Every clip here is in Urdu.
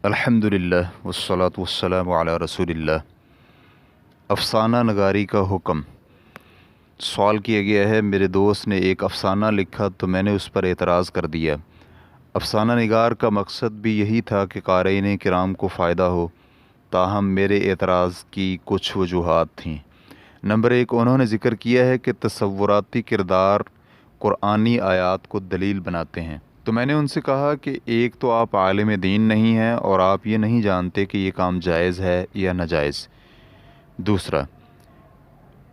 الحمدللہ والصلاة والسلام علی رسول اللہ۔ افسانہ نگاری کا حکم۔ سوال کیا گیا ہے، میرے دوست نے ایک افسانہ لکھا تو میں نے اس پر اعتراض کر دیا۔ افسانہ نگار کا مقصد بھی یہی تھا کہ قارئین کرام کو فائدہ ہو، تاہم میرے اعتراض کی کچھ وجوہات تھیں۔ نمبر 1، انہوں نے ذکر کیا ہے کہ تصوراتی کردار قرآنی آیات کو دلیل بناتے ہیں۔ تو میں نے ان سے کہا کہ ایک تو آپ عالم دین نہیں ہیں اور آپ یہ نہیں جانتے کہ یہ کام جائز ہے یا ناجائز۔ دوسرا،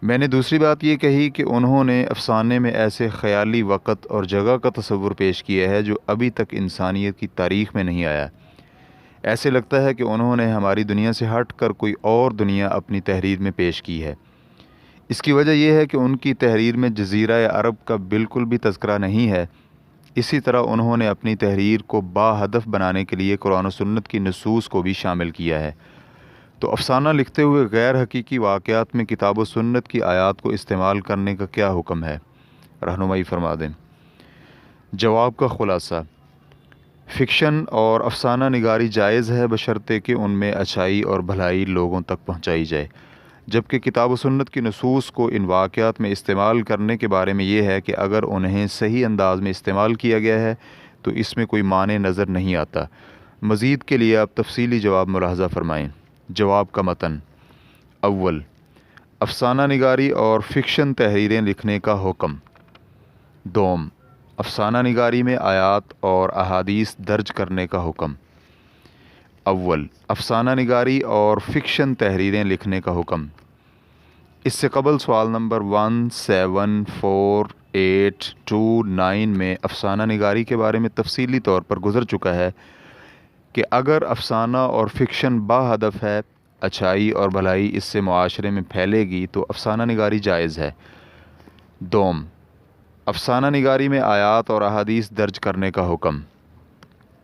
میں نے دوسری بات یہ کہی کہ انہوں نے افسانے میں ایسے خیالی وقت اور جگہ کا تصور پیش کیا ہے جو ابھی تک انسانیت کی تاریخ میں نہیں آیا۔ ایسے لگتا ہے کہ انہوں نے ہماری دنیا سے ہٹ کر کوئی اور دنیا اپنی تحریر میں پیش کی ہے۔ اس کی وجہ یہ ہے کہ ان کی تحریر میں جزیرہ عرب کا بالکل بھی تذکرہ نہیں ہے۔ اسی طرح انہوں نے اپنی تحریر کو با ہدف بنانے کے لیے قرآن و سنت کی نصوص کو بھی شامل کیا ہے۔ تو افسانہ لکھتے ہوئے غیر حقیقی واقعات میں کتاب و سنت کی آیات کو استعمال کرنے کا کیا حکم ہے؟ رہنمائی فرما دیں۔ جواب کا خلاصہ، فکشن اور افسانہ نگاری جائز ہے بشرطے کہ ان میں اچھائی اور بھلائی لوگوں تک پہنچائی جائے، جبکہ کتاب و سنت کی نصوص کو ان واقعات میں استعمال کرنے کے بارے میں یہ ہے کہ اگر انہیں صحیح انداز میں استعمال کیا گیا ہے تو اس میں کوئی معنی نظر نہیں آتا۔ مزید کے لیے آپ تفصیلی جواب ملاحظہ فرمائیں۔ جواب کا متن: اول، افسانہ نگاری اور فکشن تحریریں لکھنے کا حکم۔ دوم، افسانہ نگاری میں آیات اور احادیث درج کرنے کا حکم۔ اول، افسانہ نگاری اور فکشن تحریریں لکھنے کا حکم۔ اس سے قبل سوال نمبر 17489 میں افسانہ نگاری کے بارے میں تفصیلی طور پر گزر چکا ہے کہ اگر افسانہ اور فکشن با ہدف ہے، اچھائی اور بھلائی اس سے معاشرے میں پھیلے گی تو افسانہ نگاری جائز ہے۔ دوم، افسانہ نگاری میں آیات اور احادیث درج کرنے کا حکم۔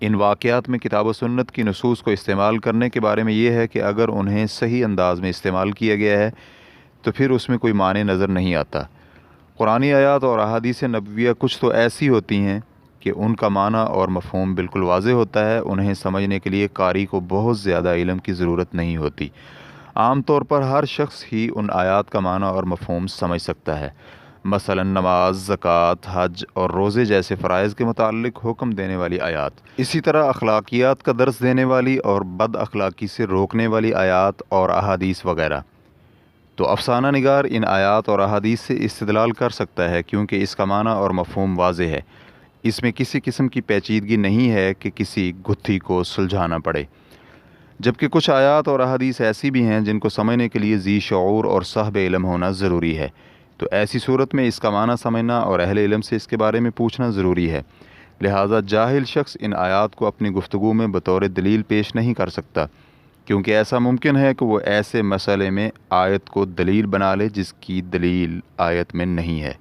ان واقعات میں کتاب و سنت کی نصوص کو استعمال کرنے کے بارے میں یہ ہے کہ اگر انہیں صحیح انداز میں استعمال کیا گیا ہے تو پھر اس میں کوئی معنی نظر نہیں آتا۔ قرآنی آیات اور احادیث نبویہ کچھ تو ایسی ہوتی ہیں کہ ان کا معنی اور مفہوم بالکل واضح ہوتا ہے، انہیں سمجھنے کے لیے قاری کو بہت زیادہ علم کی ضرورت نہیں ہوتی۔ عام طور پر ہر شخص ہی ان آیات کا معنی اور مفہوم سمجھ سکتا ہے۔ مثلا نماز، زکوٰۃ، حج اور روزے جیسے فرائض کے متعلق حکم دینے والی آیات، اسی طرح اخلاقیات کا درس دینے والی اور بد اخلاقی سے روکنے والی آیات اور احادیث وغیرہ۔ تو افسانہ نگار ان آیات اور احادیث سے استدلال کر سکتا ہے کیونکہ اس کا معنی اور مفہوم واضح ہے۔ اس میں کسی قسم کی پیچیدگی نہیں ہے کہ کسی گتھی کو سلجھانا پڑے۔ جبکہ کچھ آیات اور احادیث ایسی بھی ہیں جن کو سمجھنے کے لیے ذی شعور اور صاحب علم ہونا ضروری ہے، تو ایسی صورت میں اس کا معنی سمجھنا اور اہل علم سے اس کے بارے میں پوچھنا ضروری ہے۔ لہٰذا جاہل شخص ان آیات کو اپنی گفتگو میں بطور دلیل پیش نہیں کر سکتا، کیونکہ ایسا ممکن ہے کہ وہ ایسے مسئلے میں آیت کو دلیل بنا لے جس کی دلیل آیت میں نہیں ہے۔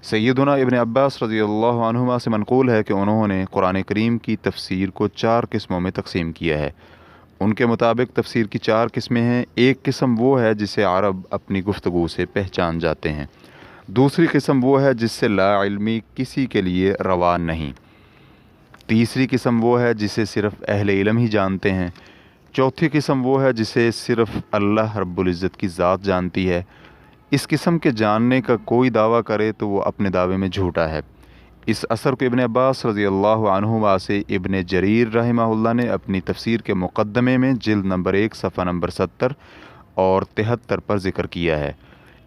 سیدنا ابن عباس رضی اللہ عنہما سے منقول ہے کہ انہوں نے قرآن کریم کی تفسیر کو 4 قسموں میں تقسیم کیا ہے۔ ان کے مطابق تفسیر کی 4 قسمیں ہیں۔ ایک قسم وہ ہے جسے عرب اپنی گفتگو سے پہچان جاتے ہیں۔ دوسری قسم وہ ہے جس سے لا علمی کسی کے لیے روا نہیں۔ تیسری قسم وہ ہے جسے صرف اہل علم ہی جانتے ہیں۔ چوتھی قسم وہ ہے جسے صرف اللہ رب العزت کی ذات جانتی ہے۔ اس قسم کے جاننے کا کوئی دعویٰ کرے تو وہ اپنے دعوے میں جھوٹا ہے۔ اس اثر کو ابن عباس رضی اللہ عنہما سے ابن جریر رحمہ اللہ نے اپنی تفسیر کے مقدمے میں جلد نمبر 1 صفحہ نمبر 70 اور 73 پر ذکر کیا ہے۔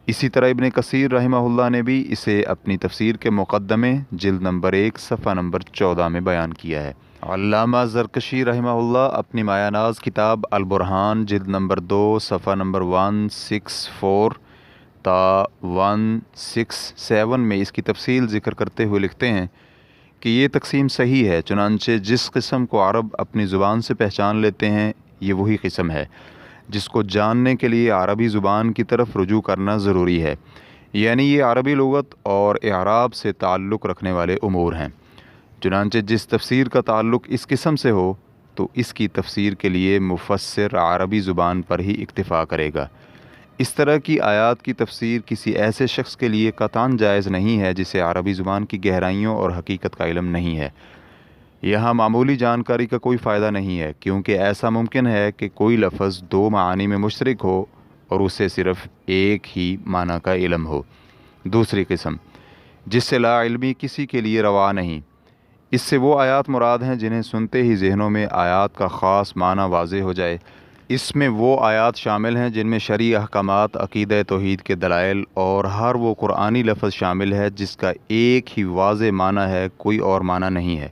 اسی طرح ابن کثیر رحمہ اللہ نے بھی اسے اپنی تفسیر کے مقدمے جلد نمبر 1 صفحہ نمبر 14 میں بیان کیا ہے۔ علامہ زرکشی رحمہ اللہ اپنی مایہ ناز کتاب البرہان جلد نمبر 2 صفحہ نمبر 164 تا 167 میں اس کی تفصیل ذکر کرتے ہوئے لکھتے ہیں کہ یہ تقسیم صحیح ہے، چنانچہ جس قسم کو عرب اپنی زبان سے پہچان لیتے ہیں یہ وہی قسم ہے جس کو جاننے کے لیے عربی زبان کی طرف رجوع کرنا ضروری ہے، یعنی یہ عربی لغت اور اعراب سے تعلق رکھنے والے امور ہیں۔ چنانچہ جس تفسیر کا تعلق اس قسم سے ہو تو اس کی تفسیر کے لیے مفسر عربی زبان پر ہی اکتفا کرے گا۔ اس طرح کی آیات کی تفسیر کسی ایسے شخص کے لیے قطعاً جائز نہیں ہے جسے عربی زبان کی گہرائیوں اور حقیقت کا علم نہیں ہے۔ یہاں معمولی جانکاری کا کوئی فائدہ نہیں ہے، کیونکہ ایسا ممکن ہے کہ کوئی لفظ دو معانی میں مشترک ہو اور اسے صرف ایک ہی معنی کا علم ہو۔ دوسری قسم، جس سے لا علمی کسی کے لیے روا نہیں، اس سے وہ آیات مراد ہیں جنہیں سنتے ہی ذہنوں میں آیات کا خاص معنی واضح ہو جائے۔ اس میں وہ آیات شامل ہیں جن میں شرعی احکامات، عقیدہ توحید کے دلائل اور ہر وہ قرآنی لفظ شامل ہے جس کا ایک ہی واضح معنی ہے، کوئی اور معنی نہیں ہے۔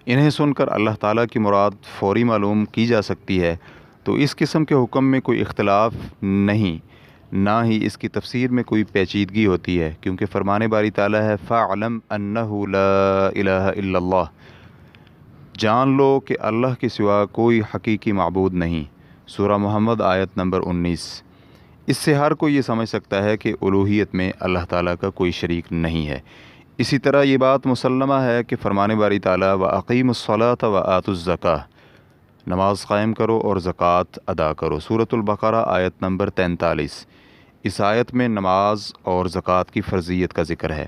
انہیں سن کر اللہ تعالیٰ کی مراد فوری معلوم کی جا سکتی ہے، تو اس قسم کے حکم میں کوئی اختلاف نہیں، نہ ہی اس کی تفسیر میں کوئی پیچیدگی ہوتی ہے، کیونکہ فرمان باری تعالیٰ ہے فَاعْلَمْ أَنَّهُ لَا إِلَٰهَ إِلَّا اللَّهُ، جان لو کہ اللہ کے سوا کوئی حقیقی معبود نہیں۔ سورہ محمد آیت نمبر 19۔ اس سے ہر کوئی یہ سمجھ سکتا ہے کہ الوہیت میں اللہ تعالیٰ کا کوئی شریک نہیں ہے۔ اسی طرح یہ بات مسلمہ ہے کہ فرمان باری تعالیٰ وَأَقِیمُوا الصَّلَاةَ وَآتُوا الزَّکَاةَ، نماز قائم کرو اور زکوٰۃ ادا کرو۔ سورۃ البقرہ آیت نمبر 43۔ اس آیت میں نماز اور زکوٰۃ کی فرضیت کا ذکر ہے۔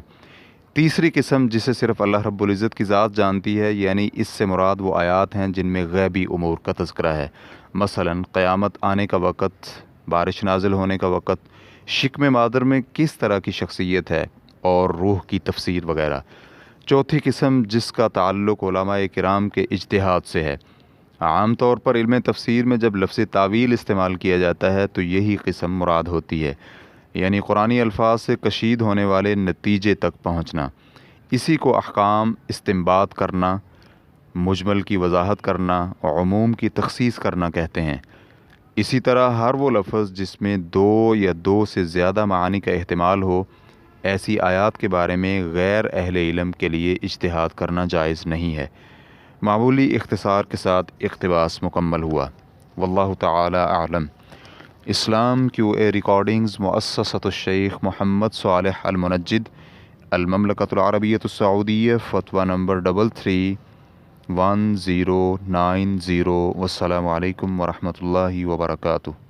تیسری قسم، جسے صرف اللہ رب العزت کی ذات جانتی ہے، یعنی اس سے مراد وہ آیات ہیں جن میں غیبی امور کا تذکرہ ہے، مثلا قیامت آنے کا وقت، بارش نازل ہونے کا وقت، شکم مادر میں کس طرح کی شخصیت ہے اور روح کی تفسیر وغیرہ۔ چوتھی قسم، جس کا تعلق علماء کرام کے اجتہاد سے ہے۔ عام طور پر علم تفسیر میں جب لفظ تعویل استعمال کیا جاتا ہے تو یہی قسم مراد ہوتی ہے، یعنی قرآنی الفاظ سے کشید ہونے والے نتیجے تک پہنچنا۔ اسی کو احکام استنباط کرنا، مجمل کی وضاحت کرنا، عموم کی تخصیص کرنا کہتے ہیں۔ اسی طرح ہر وہ لفظ جس میں دو یا دو سے زیادہ معانی کا احتمال ہو، ایسی آیات کے بارے میں غیر اہل علم کے لیے اجتہاد کرنا جائز نہیں ہے۔ معمولی اختصار کے ساتھ اقتباس مکمل ہوا۔ واللہ تعالی اعلم۔ اسلام کیو اے ریکارڈنگز، مؤسسۃ الشیخ محمد صالح المنجد، المملکۃ العربیۃ السعودیہ، فتویٰ نمبر 331090۔ والسلام علیکم ورحمۃ اللہ وبرکاتہ۔